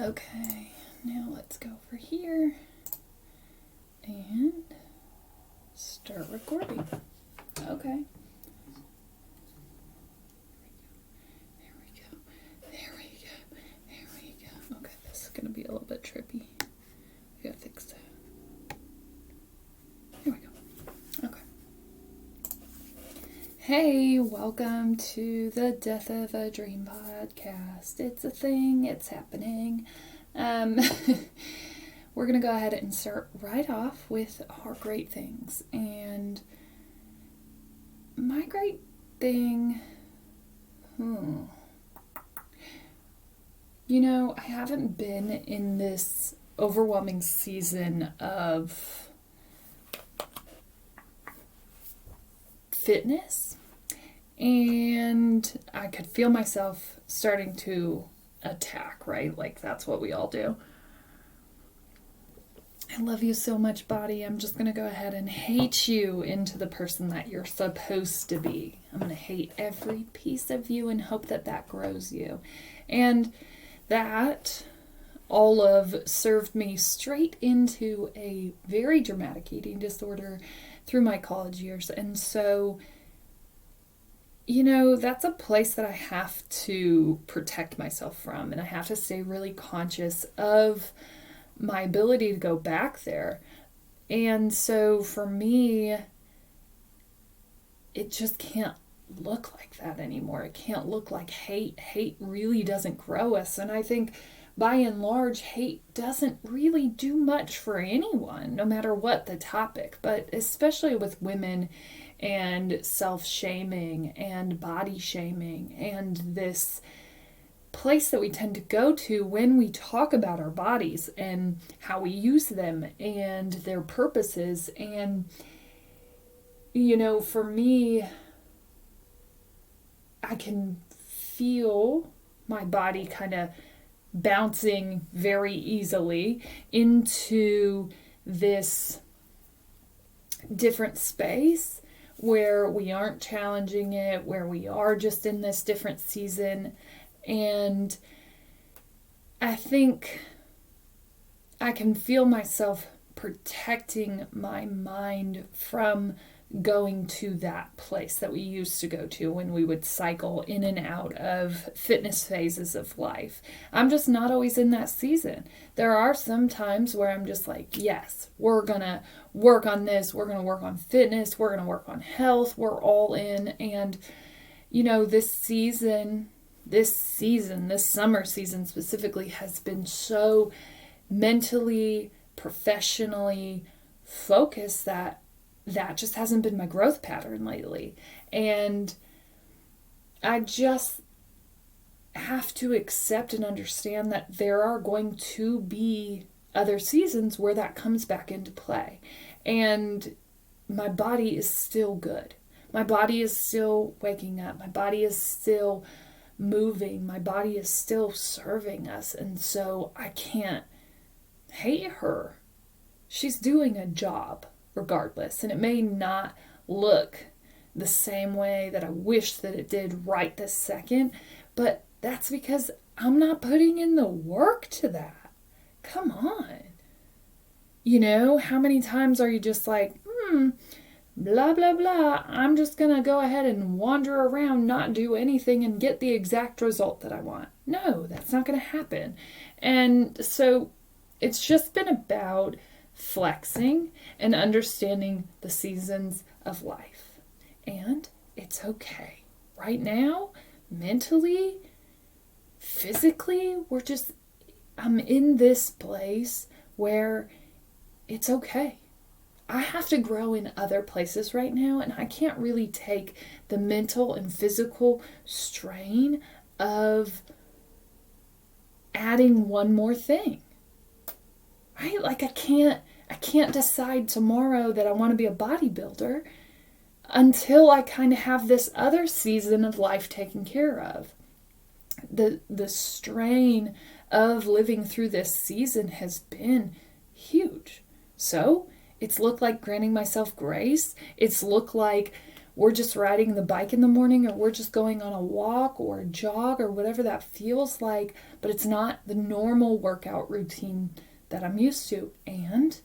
Okay, now let's go over here and start recording. Okay. There we go. Okay, this is going to be a little bit trippy. I gotta fix that. Here we go. Okay. Hey, welcome to the Death of a Dream podcast. It's a thing, it's happening. We're going to go ahead and start right off with our great things. And my great thing, I haven't been in this overwhelming season of fitness, and I could feel myself starting to attack, right? Like, that's what we all do. I love you so much, body. I'm just going to go ahead and hate you into the person that you're supposed to be. I'm going to hate every piece of you and hope that that grows you. And that all of served me straight into a very dramatic eating disorder through my college years. And so, that's a place that I have to protect myself from, and I have to stay really conscious of my ability to go back there. And so for me, it just can't look like that anymore. It can't look like hate. Hate really doesn't grow us. And I think by and large, hate doesn't really do much for anyone, no matter what the topic, but especially with women and self-shaming and body shaming and this place that we tend to go to when we talk about our bodies and how we use them and their purposes. And, for me, I can feel my body kind of bouncing very easily into this different space where we aren't challenging it, where we are just in this different season. And I think I can feel myself protecting my mind from going to that place that we used to go to when we would cycle in and out of fitness phases of life. I'm just not always in that season. There are some times where I'm just like, yes, we're going to work on this. We're going to work on fitness. We're going to work on health. We're all in. And, this summer season specifically has been so mentally, professionally focused that just hasn't been my growth pattern lately. And I just have to accept and understand that there are going to be other seasons where that comes back into play. And my body is still good. My body is still waking up. My body is still moving. My body is still serving us. And so I can't hate her. She's doing a job regardless. And it may not look the same way that I wish that it did right this second, but that's because I'm not putting in the work to that. Come on. How many times are you just like, blah, blah, blah, I'm just going to go ahead and wander around, not do anything, and get the exact result that I want? No, that's not going to happen. And so it's just been about flexing and understanding the seasons of life. And it's okay. Right now, mentally, physically, I'm in this place where it's okay. I have to grow in other places right now, and I can't really take the mental and physical strain of adding one more thing. Right? Like I can't decide tomorrow that I want to be a bodybuilder until I kind of have this other season of life taken care of. The strain of living through this season has been huge. So it's looked like granting myself grace. It's looked like we're just riding the bike in the morning, or we're just going on a walk or a jog or whatever that feels like, but it's not the normal workout routine that I'm used to. And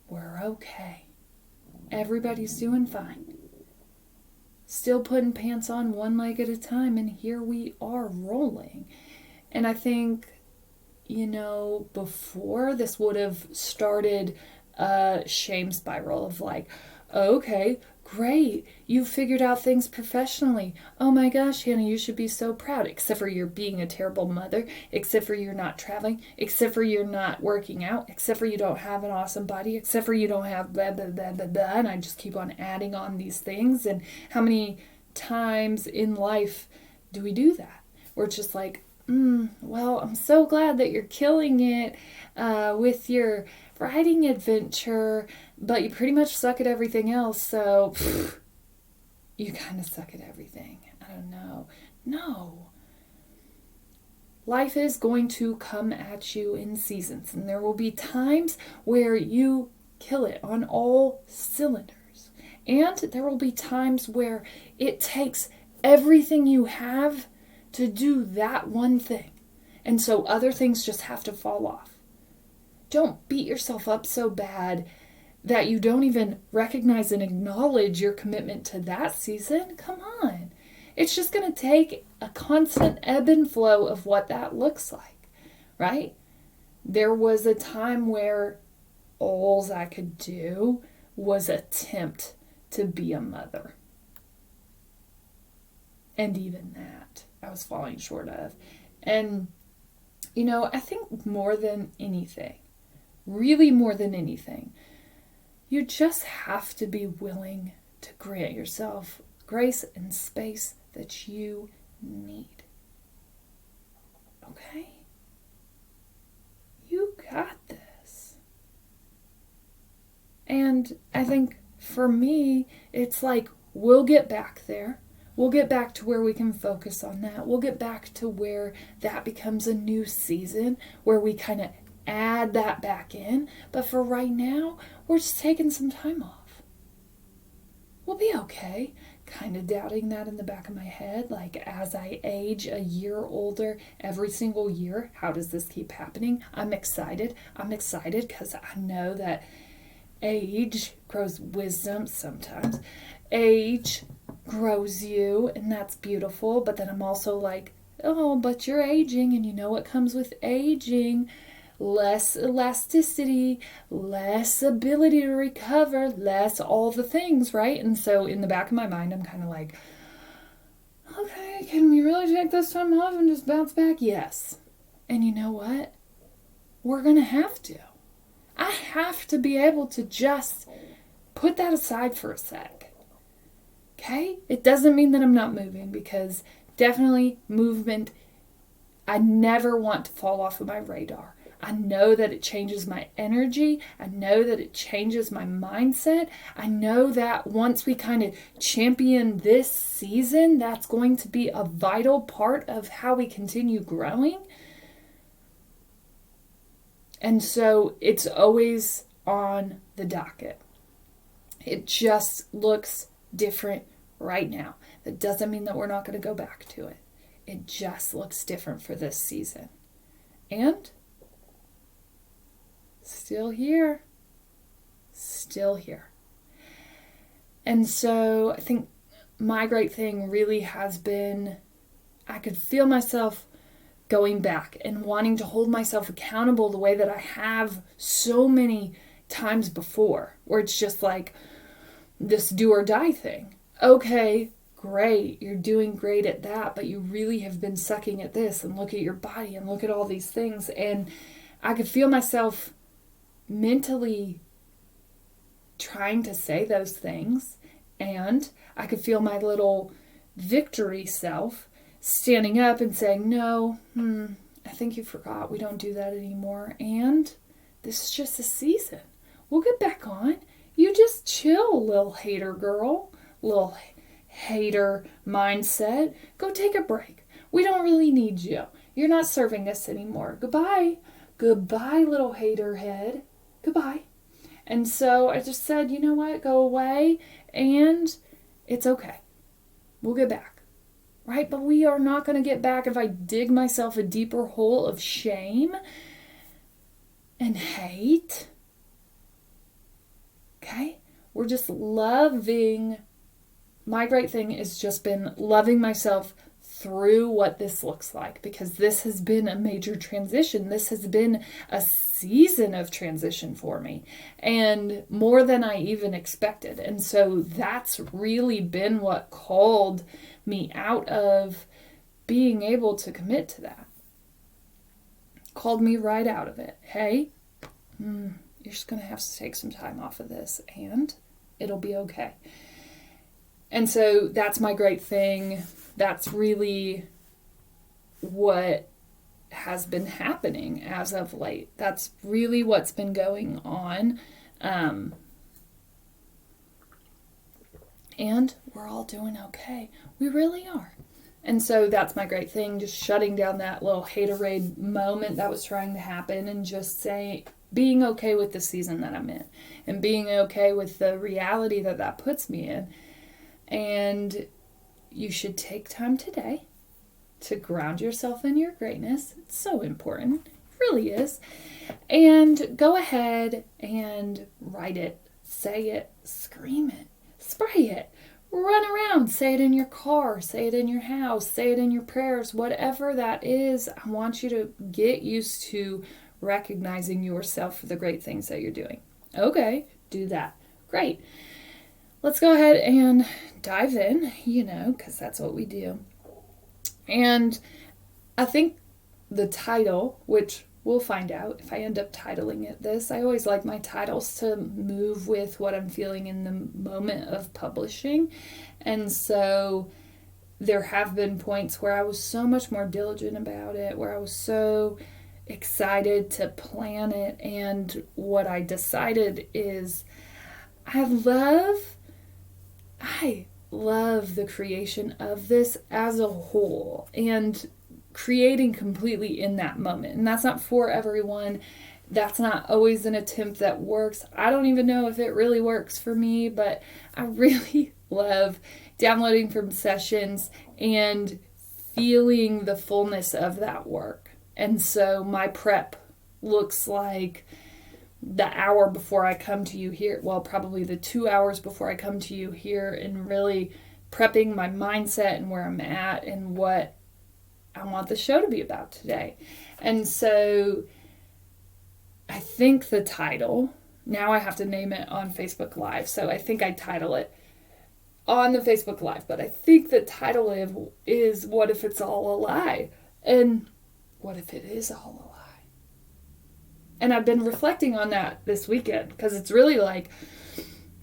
we're okay. Everybody's doing fine. Still putting pants on one leg at a time, and here we are rolling. And I think, before this would have started a shame spiral of like, okay, great, you figured out things professionally. Oh my gosh, Hannah, you should be so proud. Except for you're being a terrible mother, except for you're not traveling, except for you're not working out, except for you don't have an awesome body, except for you don't have blah, blah, blah, blah, blah. And I just keep on adding on these things. And how many times in life do we do that? Where it's just like, well, I'm so glad that you're killing it with your riding adventure, but you pretty much suck at everything else, so you kind of suck at everything. I don't know. No. Life is going to come at you in seasons, and there will be times where you kill it on all cylinders. And there will be times where it takes everything you have to do that one thing. And so other things just have to fall off. Don't beat yourself up so bad that you don't even recognize and acknowledge your commitment to that season. Come on. It's just going to take a constant ebb and flow of what that looks like, right? There was a time where all I could do was attempt to be a mother. And even that I was falling short of. And, I think more than anything, really more than anything, you just have to be willing to grant yourself grace and space that you need. Okay? You got this. And I think for me, it's like, we'll get back there. We'll get back to where we can focus on that. We'll get back to where that becomes a new season, where we kind of add that back in. But for right now, we're just taking some time off. We'll be okay. Kind of doubting that in the back of my head. Like, as I age a year older every single year, how does this keep happening? I'm excited. I'm excited because I know that age grows wisdom sometimes. Age grows you, and that's beautiful. But then I'm also like, oh, but you're aging, and you know what comes with aging? Less elasticity, less ability to recover, less all the things, right? And so in the back of my mind, I'm kind of like, okay, can we really take this time off and just bounce back? Yes. And you know what? We're going to have to. I have to be able to just put that aside for a sec. Okay? It doesn't mean that I'm not moving, because definitely movement, I never want to fall off of my radar. I know that it changes my energy. I know that it changes my mindset. I know that once we kind of champion this season, that's going to be a vital part of how we continue growing. And so it's always on the docket. It just looks different right now. That doesn't mean that we're not going to go back to it. It just looks different for this season. And still here. Still here. And so I think my great thing really has been, I could feel myself going back and wanting to hold myself accountable the way that I have so many times before, where it's just like this do or die thing. Okay, great, you're doing great at that, but you really have been sucking at this, and look at your body and look at all these things. And I could feel myself mentally trying to say those things, and I could feel my little victory self standing up and saying, no, I think you forgot, we don't do that anymore, and this is just a season. We'll get back on. You just chill, little hater girl, little hater mindset. Go take a break. We don't really need you. You're not serving us anymore. Goodbye. Goodbye, little hater head. Goodbye. And so I just said, you know what? Go away and It's okay. We'll get back. Right? But we are not going to get back if I dig myself a deeper hole of shame and hate. Okay? We're just loving. My great thing has just been loving myself through what this looks like, because this has been a major transition. This has been a season of transition for me, and more than I even expected. And so that's really been what called me out of being able to commit to that. Called me right out of it. Hey, you're just going to have to take some time off of this and it'll be okay. And so that's my great thing. That's really what has been happening as of late. That's really what's been going on. And we're all doing okay. We really are. And so that's my great thing, just shutting down that little haterade moment that was trying to happen and just being okay with the season that I'm in and being okay with the reality that puts me in. And you should take time today to ground yourself in your greatness. It's so important. It really is. And go ahead and write it, say it, scream it, spray it, run around, say it in your car, say it in your house, say it in your prayers, whatever that is. I want you to get used to recognizing yourself for the great things that you're doing. Okay, do that. Great. Let's go ahead and dive in, because that's what we do. And I think the title, which we'll find out if I end up titling it this. I always like my titles to move with what I'm feeling in the moment of publishing. And so there have been points where I was so much more diligent about it, where I was so excited to plan it. And what I decided is I love the creation of this as a whole and creating completely in that moment. And that's not for everyone. That's not always an attempt that works. I don't even know if it really works for me, but I really love downloading from sessions and feeling the fullness of that work. And so my prep looks like the hour before I come to you here, well, probably the 2 hours before I come to you here, and really prepping my mindset and where I'm at and what I want the show to be about today. And so I think the title, now I have to name it on Facebook Live, so I think I title it on the Facebook Live, but I think the title is What If It's All a Lie? And what if it is all a lie? And I've been reflecting on that this weekend, because it's really like,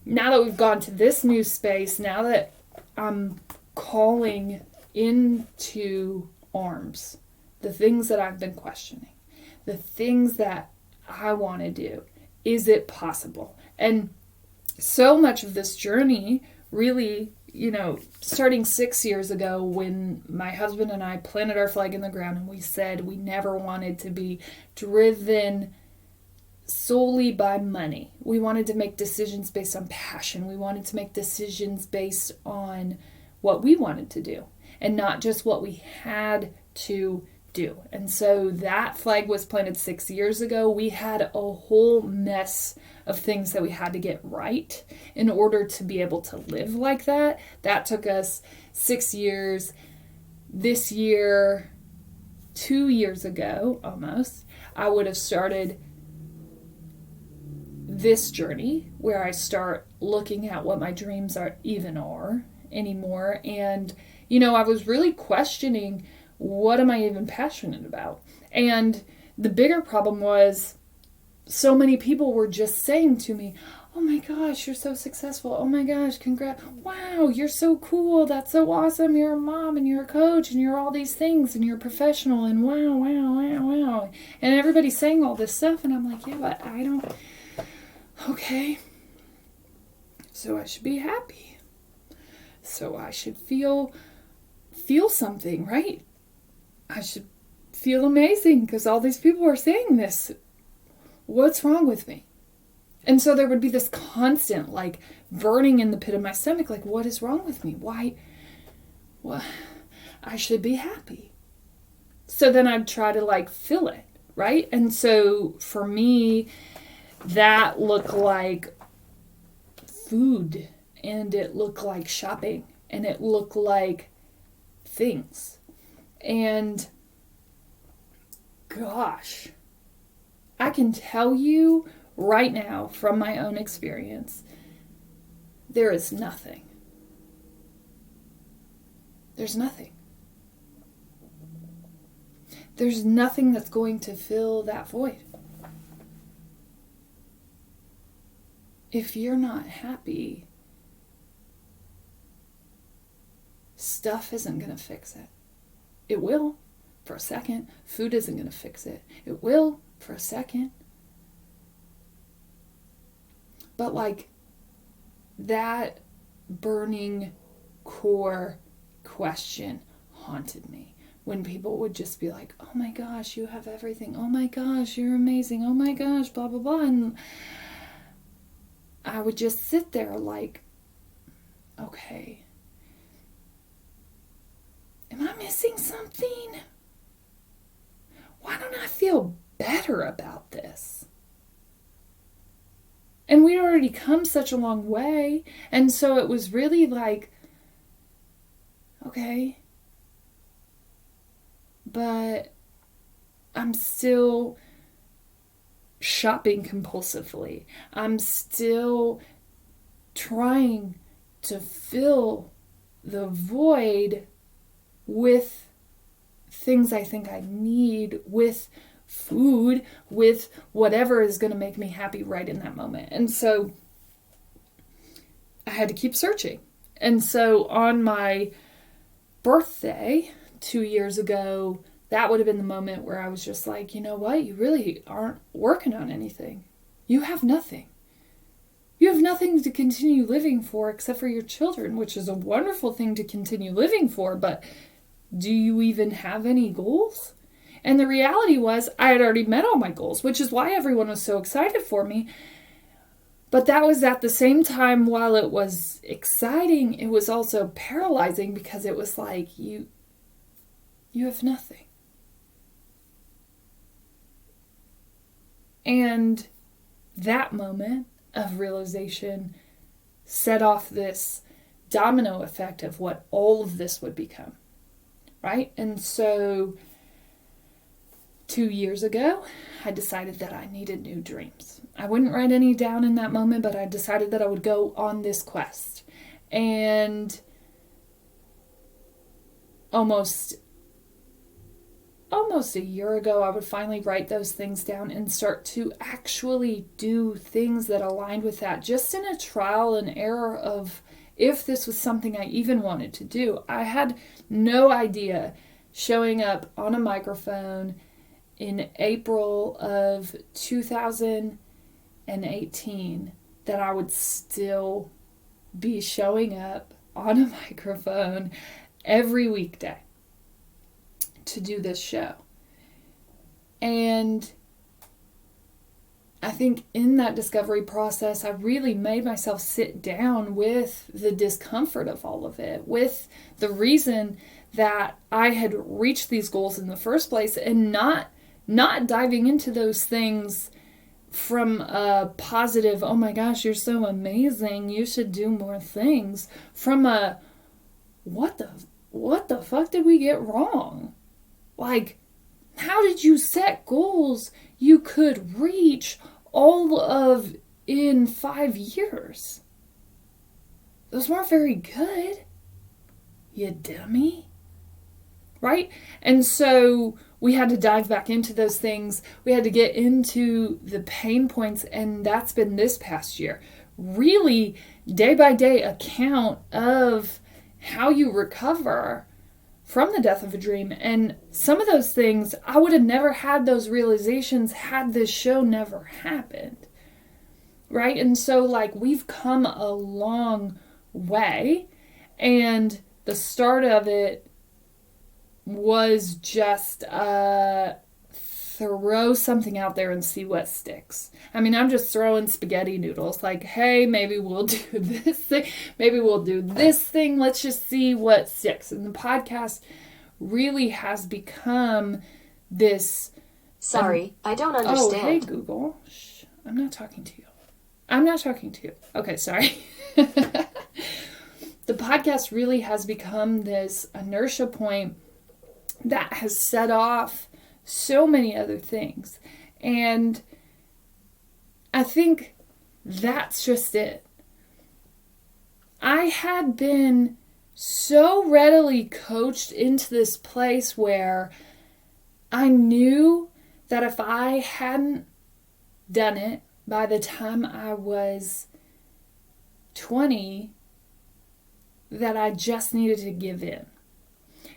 now that we've gone to this new space, now that I'm calling into arms the things that I've been questioning, the things that I want to do, is it possible? And so much of this journey really, starting 6 years ago when my husband and I planted our flag in the ground and we said we never wanted to be driven solely by money. We wanted to make decisions based on passion. We wanted to make decisions based on what we wanted to do and not just what we had to do. And so that flag was planted 6 years ago. We had a whole mess of things that we had to get right in order to be able to live like that. That took us 6 years. This year, 2 years ago almost, I would have started this journey where I start looking at what my dreams are anymore. And, I was really questioning, what am I even passionate about? And the bigger problem was so many people were just saying to me, oh my gosh, you're so successful. Oh my gosh, congrats. Wow, you're so cool. That's so awesome. You're a mom and you're a coach and you're all these things and you're a professional and wow. And everybody's saying all this stuff and I'm like, yeah, but I don't. Okay. So I should be happy. So I should feel something, right? I should feel amazing because all these people are saying this. What's wrong with me? And so there would be this constant, like, burning in the pit of my stomach, like, what is wrong with me? Why? Well, I should be happy. So then I'd try to, like, fill it, right? And so for me, that looked like food, and it looked like shopping, and it looked like things. And gosh, I can tell you right now from my own experience, there is nothing. There's nothing. There's nothing that's going to fill that void. If you're not happy, stuff isn't going to fix it. It will for a second. Food isn't going to fix it. It will for a second. But like that burning core question haunted me when people would just be like, oh my gosh, you have everything. Oh my gosh, you're amazing. Oh my gosh, blah, blah, blah. And I would just sit there like, okay, am I missing something? Why don't I feel better about this? And we'd already come such a long way. And so it was really like, okay, but I'm still shopping compulsively. I'm still trying to fill the void with things I think I need, with food, with whatever is going to make me happy right in that moment. And so I had to keep searching. And so on my birthday 2 years ago, that would have been the moment where I was just like, you know what? You really aren't working on anything. You have nothing. You have nothing to continue living for except for your children, which is a wonderful thing to continue living for, but do you even have any goals? And the reality was I had already met all my goals, which is why everyone was so excited for me. But that was at the same time, while it was exciting, it was also paralyzing because it was like, you have nothing. And that moment of realization set off this domino effect of what all of this would become, right? And so 2 years ago, I decided that I needed new dreams. I wouldn't write any down in that moment, but I decided that I would go on this quest. And almost a year ago, I would finally write those things down and start to actually do things that aligned with that, just in a trial and error of if this was something I even wanted to do. I had no idea showing up on a microphone in April of 2018 that I would still be showing up on a microphone every weekday to do this show. And I think in that discovery process, I really made myself sit down with the discomfort of all of it, with the reason that I had reached these goals in the first place, and not diving into those things from a positive, oh my gosh, you're so amazing, you should do more things, from a what the fuck did we get wrong? Like, how did you set goals you could reach all of in 5 years? Those weren't very good, you dummy. Right? And so we had to dive back into those things. We had to get into the pain points, and that's been this past year. Really, day by day account of how you recover from the death of a dream. And some of those things, I would have never had those realizations had this show never happened. Right? And so, like, we've come a long way, and the start of it was just a throw something out there and see what sticks. I mean, I'm just throwing spaghetti noodles. Like, hey, maybe we'll do this thing. Maybe we'll do this thing. Let's just see what sticks. And the podcast really has become this. Sorry, I don't understand. Oh, hey, Google. Shh, I'm not talking to you. I'm not talking to you. Okay, sorry. The podcast really has become this inertia point that has set off so many other things. And I think that's just it. I had been so readily coached into this place where I knew that if I hadn't done it by the time I was 20, that I just needed to give in.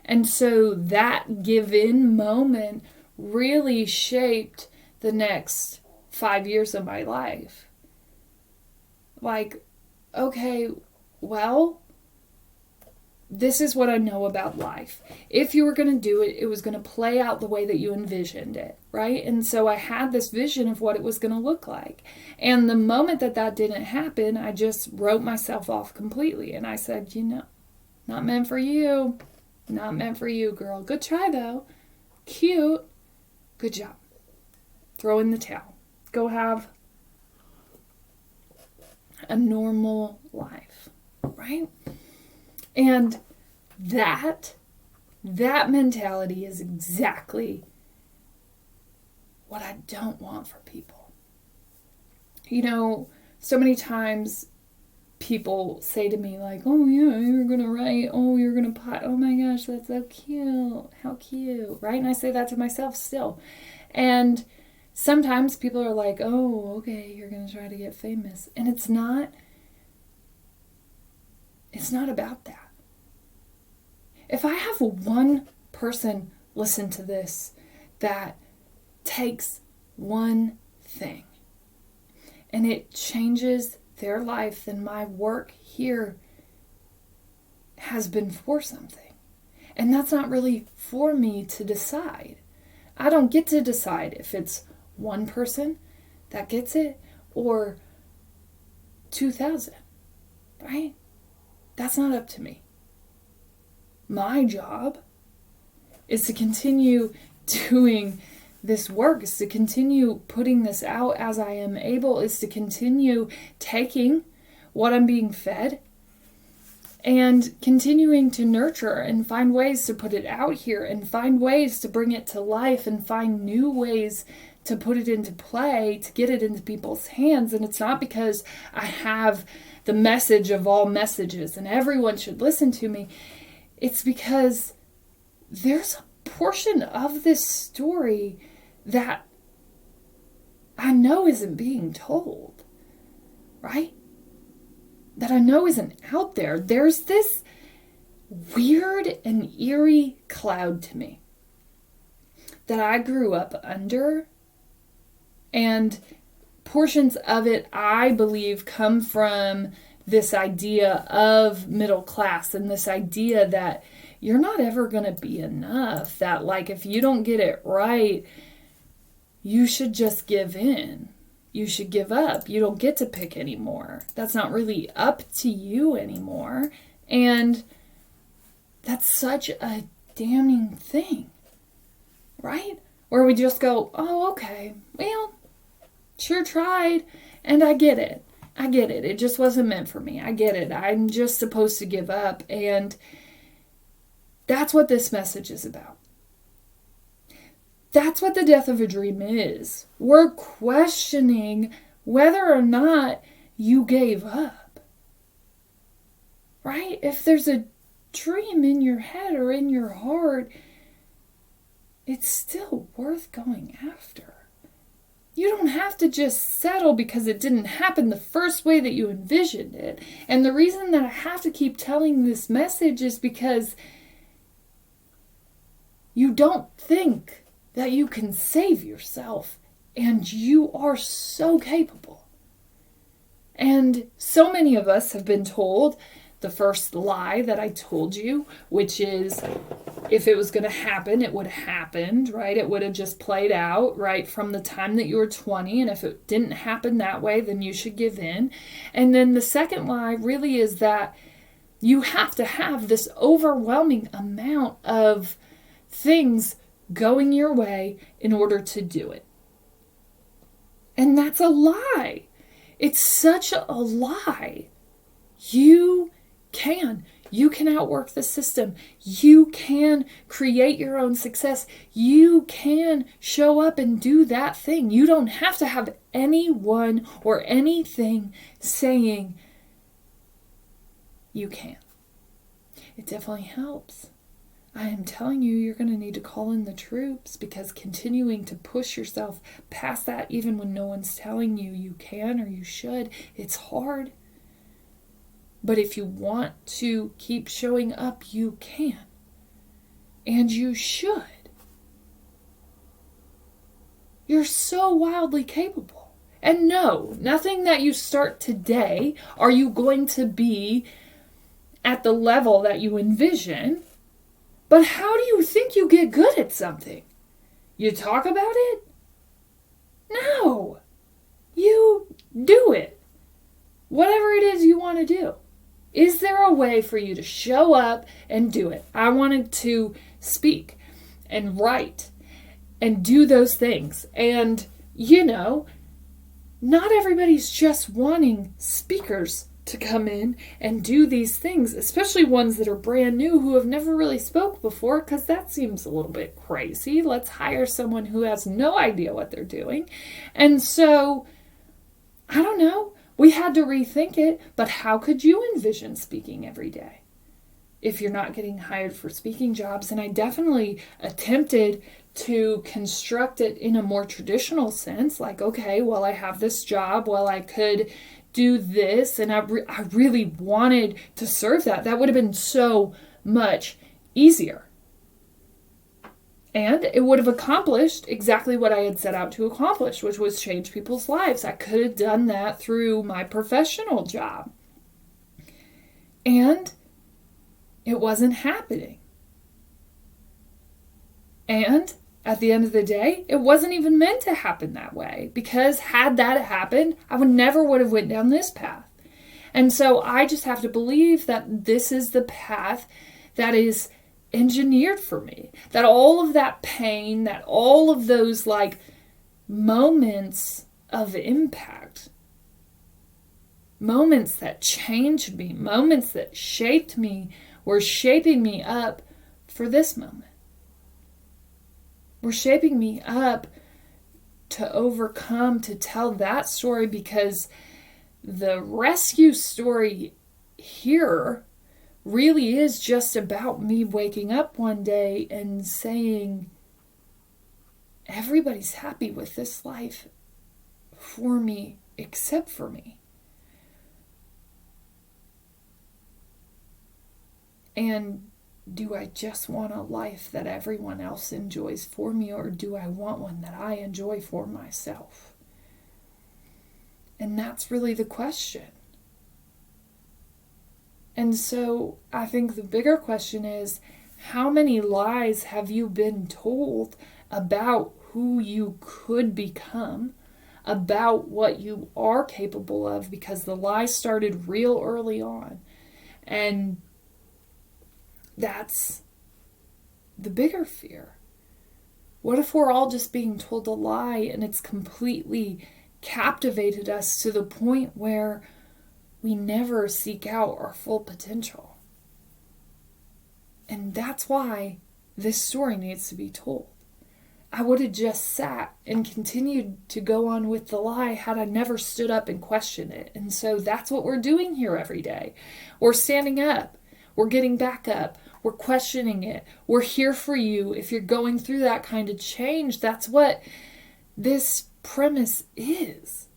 And so that give in moment really shaped the next 5 years of my life. Like, okay, well, this is what I know about life. If you were going to do it, it was going to play out the way that you envisioned it, right? And so I had this vision of what it was going to look like. And the moment that that didn't happen, I just wrote myself off completely. And I said, not meant for you. Not meant for you, girl. Good try, though. Cute. Good job. Throw in the towel. Go have a normal life, right? And that mentality is exactly what I don't want for people. So many times people say to me like, oh yeah, you're going to write, oh, you're going to pot, oh my gosh, that's so cute, how cute, right? And I say that to myself still. And sometimes people are like, oh, okay, you're going to try to get famous. And it's not about that. If I have one person listen to this that takes one thing and it changes their life, then my work here has been for something. And that's not really for me to decide. I don't get to decide if it's one person that gets it or 2,000, right? That's not up to me. My job is to continue doing this work, is to continue putting this out as I am able, is to continue taking what I'm being fed and continuing to nurture and find ways to put it out here and find ways to bring it to life and find new ways to put it into play, to get it into people's hands. And it's not because I have the message of all messages and everyone should listen to me. It's because there's a portion of this story that I know isn't being told, right? That I know isn't out there. There's this weird and eerie cloud to me that I grew up under, and portions of it, I believe, come from this idea of middle class and this idea that you're not ever going to be enough, that like if you don't get it right, you should just give in. You should give up. You don't get to pick anymore. That's not really up to you anymore. And that's such a damning thing, right? Where we just go, oh, okay, well, sure tried, and I get it. I get it. It just wasn't meant for me. I get it. I'm just supposed to give up. And that's what this message is about. That's what the death of a dream is. We're questioning whether or not you gave up. Right? If there's a dream in your head or in your heart, it's still worth going after. You don't have to just settle because it didn't happen the first way that you envisioned it. And the reason that I have to keep telling this message is because you don't think that you can save yourself, and you are so capable. And so many of us have been told the first lie that I told you, which is if it was going to happen, it would have happened, right? It would have just played out, right, from the time that you were 20. And if it didn't happen that way, then you should give in. And then the second lie really is that you have to have this overwhelming amount of things going your way in order to do it. And that's a lie. It's such a lie. You can. You can outwork the system. You can create your own success. You can show up and do that thing. You don't have to have anyone or anything saying you can. It definitely helps. I am telling you, you're going to need to call in the troops, because continuing to push yourself past that, even when no one's telling you you can or you should, it's hard. But if you want to keep showing up, you can. And you should. You're so wildly capable. And no, nothing that you start today are you going to be at the level that you envision. But how do you think you get good at something? You talk about it? No. You do it. Whatever it is you want to do. Is there a way for you to show up and do it? I wanted to speak and write and do those things. And, not everybody's just wanting speakers to come in and do these things, especially ones that are brand new who have never really spoke before, because that seems a little bit crazy. Let's hire someone who has no idea what they're doing. And so, I don't know. We had to rethink it, but how could you envision speaking every day if you're not getting hired for speaking jobs? And I definitely attempted to construct it in a more traditional sense, like, okay, well, I have this job, well, I could do this, and I really wanted to serve that. That would have been so much easier. And it would have accomplished exactly what I had set out to accomplish, which was change people's lives. I could have done that through my professional job. And it wasn't happening. And at the end of the day, it wasn't even meant to happen that way, because had that happened, I never would have went down this path. And so I just have to believe that this is the path that is engineered for me, that all of that pain, that all of those moments of impact, moments that changed me, moments that shaped me, were shaping me up for this moment. Were shaping me up to overcome, to tell that story, because the rescue story here really is just about me waking up one day and saying, everybody's happy with this life for me except for me. And do I just want a life that everyone else enjoys for me, or do I want one that I enjoy for myself? And that's really the question. And so I think the bigger question is, how many lies have you been told about who you could become, about what you are capable of? Because the lie started real early on. And that's the bigger fear. What if we're all just being told a lie and it's completely captivated us to the point where we never seek out our full potential? And that's why this story needs to be told. I would have just sat and continued to go on with the lie had I never stood up and questioned it. And so that's what we're doing here every day. We're standing up. We're getting back up. We're questioning it. We're here for you if you're going through that kind of change. That's what this premise is.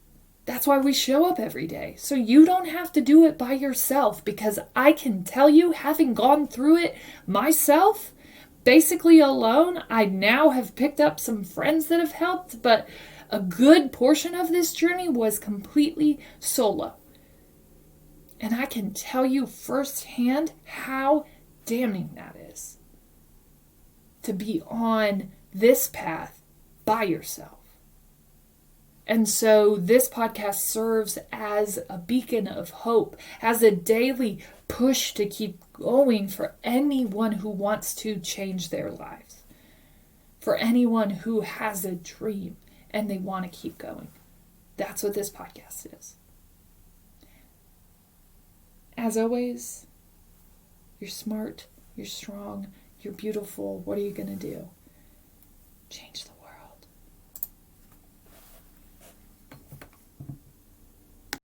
That's why we show up every day. So you don't have to do it by yourself, because I can tell you, having gone through it myself, basically alone, I now have picked up some friends that have helped, but a good portion of this journey was completely solo. And I can tell you firsthand how damning that is. To be on this path by yourself. And so this podcast serves as a beacon of hope, as a daily push to keep going for anyone who wants to change their lives, for anyone who has a dream and they want to keep going. That's what this podcast is. As always, you're smart, you're strong, you're beautiful. What are you going to do? Change the